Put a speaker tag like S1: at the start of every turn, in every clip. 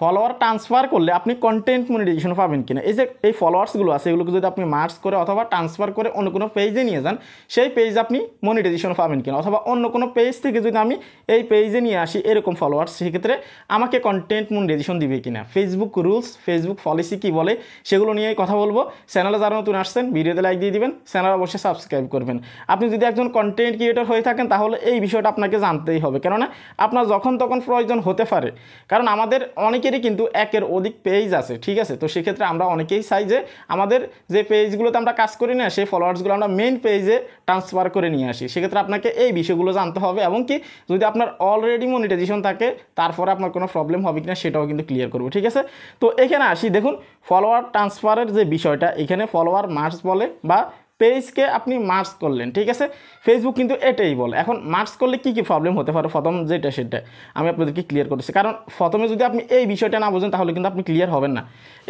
S1: Follower transfer করলে আপনি content monetization পাবেন কিনা, এই যে এই ফলোয়ার্সগুলো আছে এগুলোকে যদি আপনি মার্জ করে অথবা ট্রান্সফার করে অন্য কোনো পেজে নিয়ে যান, সেই পেজ আপনি মনিটাইজেশন পাবেন কিনা, অথবা অন্য কোনো পেজ থেকে যদি আমি এই পেজে নিয়ে আসি এরকম ফলোয়ার্স, সেক্ষেত্রে আমাকে কন্টেন্ট মনিটাইজেশন দিবে কিনা, ফেসবুক রুলস, ফেসবুক পলিসি কী বলে সেগুলো নিয়ে কথা বলবো। চ্যানেলে যারা নতুন আসছেন ভিডিওতে লাইক দিয়ে দিবেন, চ্যানেল অবশ্যই সাবস্ক্রাইব করবেন। আপনি যদি একজন কন্টেন্ট ক্রিয়েটর হয়ে থাকেন তাহলে এই বিষয়টা আপনাকে জানতেই হবে, কেননা আপনার যখন তখন প্রয়োজন হতে পারে। কারণ আমাদের অনেকেরই কিন্তু একের অধিক পেজ আছে, ঠিক আছে। তো সেক্ষেত্রে আমরা অনেকেই চাই যে আমাদের যে পেজগুলোতে আমরা কাজ করি না সেই ফলোয়ার্সগুলো আমরা মেইন পেজে ট্রান্সফার করে নিয়ে আসি। সেক্ষেত্রে আপনাকে এই বিষয়গুলো জানতে হবে, এবং কি যদি আপনার অলরেডি মনিটাইজেশন থাকে তারপরে আপনার কোনো প্রবলেম হবে কিনা সেটাও কিন্তু ক্লিয়ার করবো, ঠিক আছে। তো এখানে আসি, দেখুন ফলোয়ার ট্রান্সফারের যে বিষয়টা, এখানে ফলোয়ার মার্জ বলে বা পেজকে আপনি মার্জ করলেন, ঠিক আছে। ফেসবুক কিন্তু এটাই বলে। এখন মার্জ করলে কী কী প্রবলেম হতে পারে প্রথম যেটা সেটা আমি আপনাদেরকে ক্লিয়ার করতেছি, কারণ প্রথমে যদি আপনি এই বিষয়টা না বোঝেন তাহলে কিন্তু আপনি ক্লিয়ার হবেন না।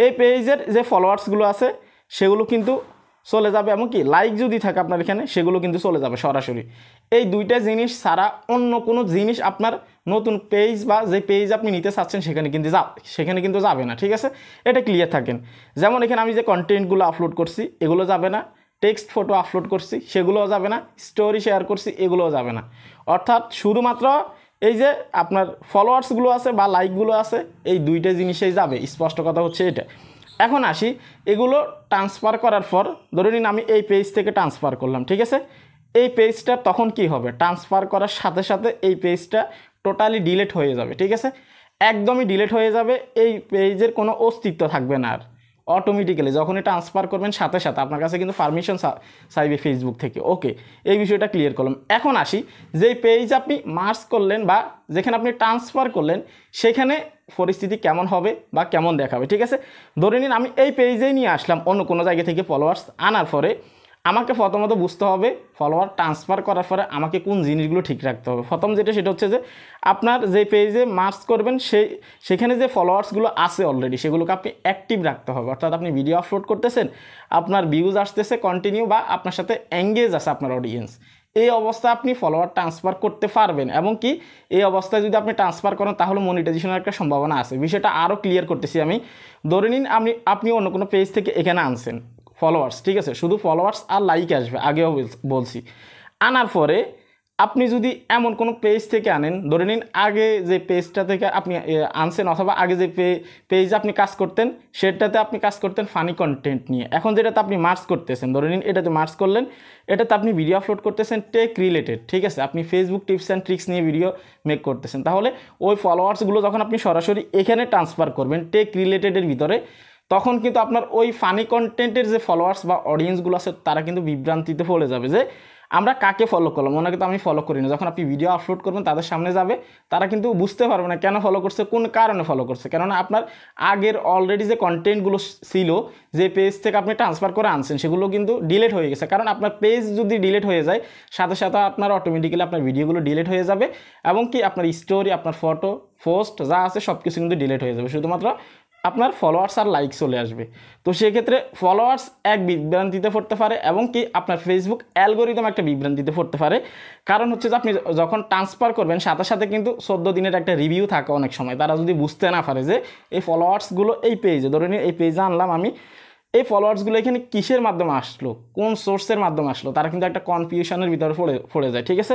S1: এই পেজের যে ফলোয়ার্সগুলো আছে সেগুলো কিন্তু চলে যাবে, এমনকি লাইক যদি থাকে আপনার এখানে সেগুলো কিন্তু চলে যাবে সরাসরি। এই দুইটা জিনিস ছাড়া অন্য কোনো জিনিস আপনার নতুন পেজ বা যে পেজ আপনি নিতে চাচ্ছেন সেখানে কিন্তু যাবে না, ঠিক আছে। এটা ক্লিয়ার থাকেন। যেমন এখানে আমি যে কন্টেন্টগুলো আপলোড করছি এগুলো যাবে না, টেক্সট ফটো আপলোড করছি সেগুলোও যাবে না, স্টোরি শেয়ার করছি এগুলোও যাবে না। অর্থাৎ শুধুমাত্র এই যে আপনার ফলোয়ার্সগুলো আছে বা লাইকগুলো আছে এই দুইটা জিনিসেই যাবে, স্পষ্ট কথা হচ্ছে এটা। এখন আসি, এগুলো ট্রান্সফার করার পর ধরে নিন আমি এই পেজ থেকে ট্রান্সফার করলাম, ঠিক আছে। এই পেজটা তখন কি হবে, ট্রান্সফার করার সাথে সাথে এই পেজটা টোটালি ডিলিট হয়ে যাবে, ঠিক আছে। একদমই ডিলিট হয়ে যাবে, এই পেজের কোনো অস্তিত্ব থাকবে না আর। অটোমেটিক্যালি যখনই ট্রান্সফার করবেন সাথে সাথে আপনার কাছে কিন্তু পারমিশন চাইবে ফেসবুক থেকে। ওকে, এই বিষয়টা ক্লিয়ার করলাম। এখন আসি, যেই পেজ আপনি মার্জ করলেন বা যেখানে আপনি ট্রান্সফার করলেন সেখানে পরিস্থিতি কেমন হবে বা কেমন দেখাবে, ঠিক আছে। ধরে নিন আমি এই পেজেই নিয়ে আসলাম অন্য কোনো জায়গা থেকে ফলোয়ার্স আনার পরে আমাকে প্রথমত বুঝতে হবে ফলোয়ার ট্রান্সফার করার পরে আমাকে কোন জিনিসগুলো ঠিক রাখতে হবে। প্রথম যেটা সেটা হচ্ছে যে আপনার যে পেজে মার্জ করবেন সেখানে যে ফলোয়ার্সগুলো আছে অলরেডি সেগুলোকে আপনি অ্যাক্টিভ রাখতে হবে। অর্থাৎ আপনি ভিডিও আপলোড করতেছেন, আপনার ভিউজ আসতেছে কন্টিনিউ বা আপনার সাথে এঙ্গেজ আছে আপনার অডিয়েন্স, এই অবস্থায় আপনি ফলোয়ার ট্রান্সফার করতে পারবেন। এবং কি এই অবস্থায় যদি আপনি ট্রান্সফার করেন তাহলে মনিটাইজেশনের একটা সম্ভাবনা আছে। বিষয়টা আরও ক্লিয়ার করতেছি আমি। ধরে নিন আপনি অন্য কোনো পেজ থেকে এখানে আনছেন ফলোয়ার্স, ঠিক আছে, শুধু ফলোয়ার্স আর লাইক আসবে, আগেও বলছি। আনার পরে আপনি যদি এমন কোনো পেজ থেকে আনেন, ধরে নিন আগে যে পেজটা থেকে আপনি আনছেন অথবা আগে যে পেজ আপনি কাজ করতেন সেটাতে আপনি কাজ করতেন ফানি কন্টেন্ট নিয়ে, এখন যেটাতে আপনি মার্চ করতেছেন, ধরে নিন এটাতে মার্চ করলেন, এটাতে আপনি ভিডিও আপলোড করতেছেন টেক রিলেটেড, ঠিক আছে, আপনি ফেসবুক টিপস অ্যান্ড ট্রিক্স নিয়ে ভিডিও মেক করতেছেন, তাহলে ওই ফলোয়ার্সগুলো যখন আপনি সরাসরি এখানে ট্রান্সফার করবেন টেক রিলেটেডের ভিতরে, তখন কিন্তু আপনার ওই ফানি কন্টেন্টের যে ফলোয়ার্স বা অডিয়েন্সগুলো আছে তারা কিন্তু বিভ্রান্তিতে পড়ে যাবে যে আমরা কাকে ফলো করলাম, ওনাকে তো আমি ফলো করি না। যখন আপনি ভিডিও আপলোড করবেন তাদের সামনে যাবে, তারা কিন্তু বুঝতে পারবে না কেন ফলো করছে, কোন কারণে ফলো করছে, কেননা আপনার আগের অলরেডি যে কন্টেন্টগুলো ছিল যে পেজ থেকে আপনি ট্রান্সফার করে আনছেন সেগুলো কিন্তু ডিলিট হয়ে গেছে। কারণ আপনার পেজ যদি ডিলিট হয়ে যায় সাথে সাথে আপনার অটোমেটিক্যালি আপনার ভিডিওগুলো ডিলিট হয়ে যাবে, এবং কি আপনার স্টোরি, আপনার ফটো, পোস্ট যা আছে সব কিছু কিন্তু ডিলিট হয়ে যাবে, শুধুমাত্র আপনার ফলোয়ার্স আর লাইক চলে আসবে। তো সেক্ষেত্রে ফলোয়ার্স এক বিভ্রান্তিতে পড়তে পারে, এবং কি আপনার ফেসবুক অ্যালগোরিদম একটা বিভ্রান্তিতে পড়তে পারে। কারণ হচ্ছে যে আপনি যখন ট্রান্সফার করবেন সাথে সাথে কিন্তু 14 দিনের একটা রিভিউ থাকে অনেক সময়, তারা যদি বুঝতে না পারে যে এই ফলোয়ার্সগুলো এই পেজে, ধরে নিন এই পেজে আনলাম আমি, এই ফলোয়ার্সগুলো এখানে কিসের মাধ্যমে আসলো, কোন সোর্সের মাধ্যমে আসলো, তারা কিন্তু একটা কনফিউশনের ভিতরে পড়ে যায়, ঠিক আছে।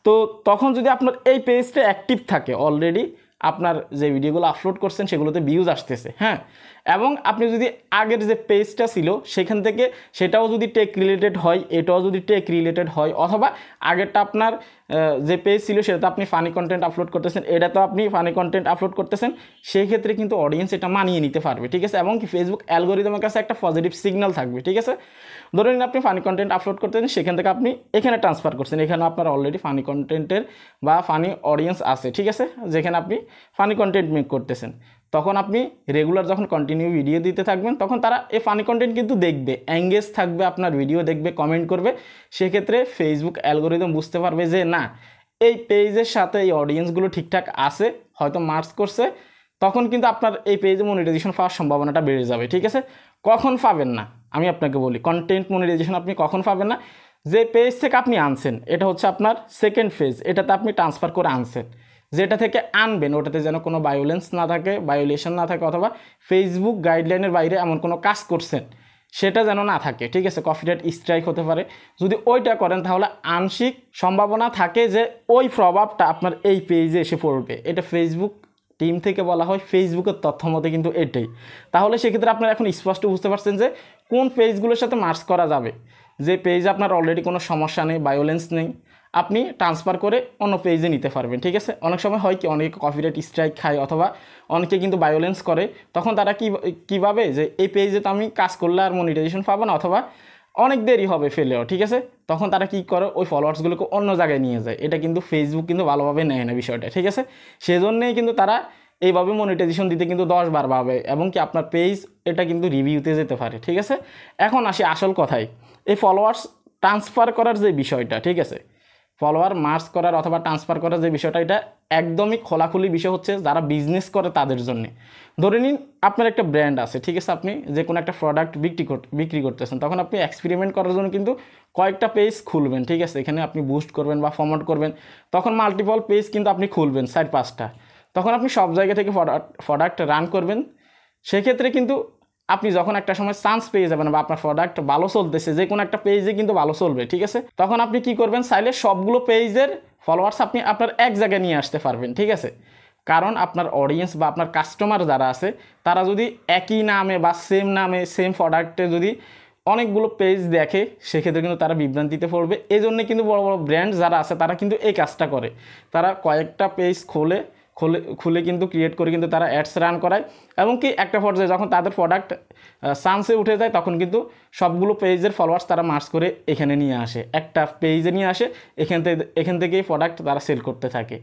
S1: তো তখন যদি আপনার এই পেজটা অ্যাক্টিভ থাকে অলরেডি, আপনার যে ভিডিওগুলো আপলোড করছেন সেগুলোতে ভিউজ আসতেছে, হ্যাঁ, এবং আপনি যদি আগের যে পেজটা ছিল সেখান থেকে সেটাও যদি টেক রিলেটেড হয়, এটাও যদি টেক রিলেটেড হয়, অথবা আগেরটা আপনার যে পেজ ছিল সেটাতে আপনি ফানি কন্টেন্ট আপলোড করতেছেন, এটাতে আপনি ফানি কন্টেন্ট আপলোড করতেছেন, সেই ক্ষেত্রে কিন্তু অডিয়েন্স এটা মানিয়ে নিতে পারবে, ঠিক আছে, এবং কি ফেসবুক অ্যালগোরিদমের কাছে একটা পজিটিভ সিগন্যাল থাকবে, ঠিক আছে। ধরে নিন আপনি ফানি কন্টেন্ট আপলোড করতেছেন, সেখান থেকে আপনি এখানে ট্রান্সফার করছেন, এখানে আপনার অলরেডি ফানি কন্টেন্টের বা ফানি অডিয়েন্স আছে, ঠিক আছে, যেখানে আপনি ফানি কন্টেন্ট মেক করতেছেন, তখন আপনি রেগুলার যখন কন্টিনিউ ভিডিও দিতে থাকবেন তখন তারা এই ফানি কন্টেন্ট কিন্তু দেখবে, এঙ্গেজ থাকবে, আপনার ভিডিও দেখবে, কমেন্ট করবে। সেক্ষেত্রে ফেসবুক অ্যালগোরিদম বুঝতে পারবে যে না, এই পেজের সাথে এই অডিয়েন্সগুলো ঠিকঠাক আছে, হয়তো মার্চ করছে, তখন কিন্তু আপনার এই পেজে মনিটাইজেশন পাওয়ার সম্ভাবনাটা বেড়ে যাবে, ঠিক আছে। কখন পাবেন না আমি আপনাকে বলি, কন্টেন্ট মনিটাইজেশন আপনি কখন পাবেন না, যে পেজ থেকে আপনি আনছেন এটা হচ্ছে আপনার সেকেন্ড ফেজ, এটাতে আপনি ট্রান্সফার করে আনছেন, যেটা থেকে আনবেন ওটাতে যেন কোনো ভায়োলেন্স না থাকে, ভায়োলেশন না থাকে, অথবা ফেসবুক গাইডলাইনের বাইরে এমন কোনো কাজ করছেন সেটা যেন না থাকে, ঠিক আছে। কপিরাইট স্ট্রাইক হতে পারে। যদি ওইটা করেন তাহলে আংশিক সম্ভাবনা থাকে যে ওই প্রভাবটা আপনার এই পেজে এসে পড়বে। এটা ফেসবুক টিম থেকে বলা হয়, ফেসবুকের তথ্য মতে কিন্তু এটাই। তাহলে সেক্ষেত্রে আপনারা এখন স্পষ্ট বুঝতে পারছেন যে কোন পেজগুলোর সাথে মার্চ করা যাবে। যে পেজ আপনার অলরেডি কোনো সমস্যা নেই, ভায়োলেন্স নেই, আপনি ট্রান্সফার করে অন্য পেজে নিতে পারবেন, ঠিক আছে। অনেক সময় হয় কি, অনেকে কপিরাইট স্ট্রাইক খায় অথবা অনেকে কিন্তু ভায়োলেন্স করে, তখন তারা কীভাবে যে এই পেজে তো আমি কাজ করলে আর মনিটাইজেশন পাবো না অথবা অনেক দেরি হবে ফেলেও, ঠিক আছে। তখন তারা কি করে, ওই ফলোয়ার্সগুলোকে অন্য জায়গায় নিয়ে যায়। এটা কিন্তু ফেসবুক কিন্তু ভালোভাবে নেয় না বিষয়টা, ঠিক আছে। সেজন্যই কিন্তু তারা এইভাবে মনিটাইজেশন দিতে কিন্তু 10 বার ভাবে, এবং কি আপনার পেজ এটা কিন্তু রিভিউতে যেতে পারে, ঠিক আছে। এখন আসি আসল কথায়, এই ফলোয়ার্স ট্রান্সফার করার যে বিষয়টা, ঠিক আছে, ফলোয়ার মার্চ করার অথবা ট্রান্সফার করার যে বিষয়টা, এটা একদমই খোলাখুলি বিষয় হচ্ছে যারা বিজনেস করে তাদের জন্য। ধরে নিন আপনার একটা ব্র্যান্ড আছে, ঠিক আছে, আপনি যে কোনো একটা প্রোডাক্ট বিক্রি করতেছেন, তখন আপনি এক্সপেরিমেন্ট করার জন্য কিন্তু কয়েকটা পেজ খুলবেন, ঠিক আছে। এখানে আপনি বুস্ট করবেন বা প্রমোট করবেন, তখন মাল্টিপল পেজ কিন্তু আপনি খুলবেন 4-5টা। তখন আপনি সব জায়গা থেকে প্রোডাক্ট রান করবেন। সেক্ষেত্রে কিন্তু আপনি যখন একটা সময় চান্স পেয়ে যাবেন বা আপনার প্রোডাক্ট ভালো চলতেছে, যে কোনো একটা পেজে কিন্তু ভালো চলবে, ঠিক আছে, তখন আপনি কি করবেন, চাইলে সবগুলো পেজের ফলোয়ার্স আপনি আপনার এক জায়গায় নিয়ে আসতে পারবেন, ঠিক আছে। কারণ আপনার অডিয়েন্স বা আপনার কাস্টমার যারা আছে তারা যদি একই নামে বা সেম নামে সেম প্রোডাক্টে যদি অনেকগুলো পেজ দেখে, সেক্ষেত্রে কিন্তু তারা বিভ্রান্তিতে পড়বে। এই জন্য কিন্তু বড় বড় ব্র্যান্ড যারা আছে তারা কিন্তু এই কাজটা করে, তারা কয়েকটা পেজ খুলে কিন্তু ক্রিয়েট করে কিন্তু তারা অ্যাডস রান করায়, এবং কি একটা পর্যায়ে যখন তাদের প্রোডাক্ট চান্সে উঠে যায় তখন কিন্তু সবগুলো পেজের ফলোয়ার্স তারা মার্চ করে এখানে নিয়ে আসে, একটা পেজে নিয়ে আসে, এখান থেকেই প্রোডাক্ট তারা সেল করতে থাকে।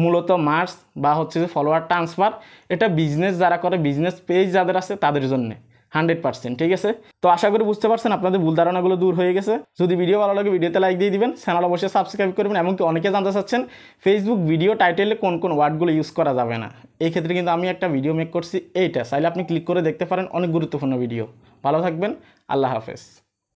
S1: মূলত মার্চ বা হচ্ছে যে ফলোয়ার ট্রান্সফার, এটা বিজনেস যারা করে, বিজনেস পেজ যাদের আছে তাদের জন্যে 100%, ঠিক আছে। তো আশা করি বুঝতে পারছেন, আপনাদের ভুল ধারণাগুলো দূর হয়ে গেছে। যদি ভিডিও ভালো লাগে ভিডিওতে লাইক দিয়ে দিবেন, চ্যানেল অবশ্যই সাবস্ক্রাইব করবেন। এমনকি অনেকে জানতে চাচ্ছেন ফেসবুক ভিডিও টাইটেলে কোন কোন ওয়ার্ডগুলো ইউজ করা যাবে না, এই ক্ষেত্রে কিন্তু আমি একটা ভিডিও মেক করছি, এইটা চাইলে আপনি ক্লিক করে দেখতে পারেন, অনেক গুরুত্বপূর্ণ ভিডিও। ভালো থাকবেন, আল্লাহ হাফেজ।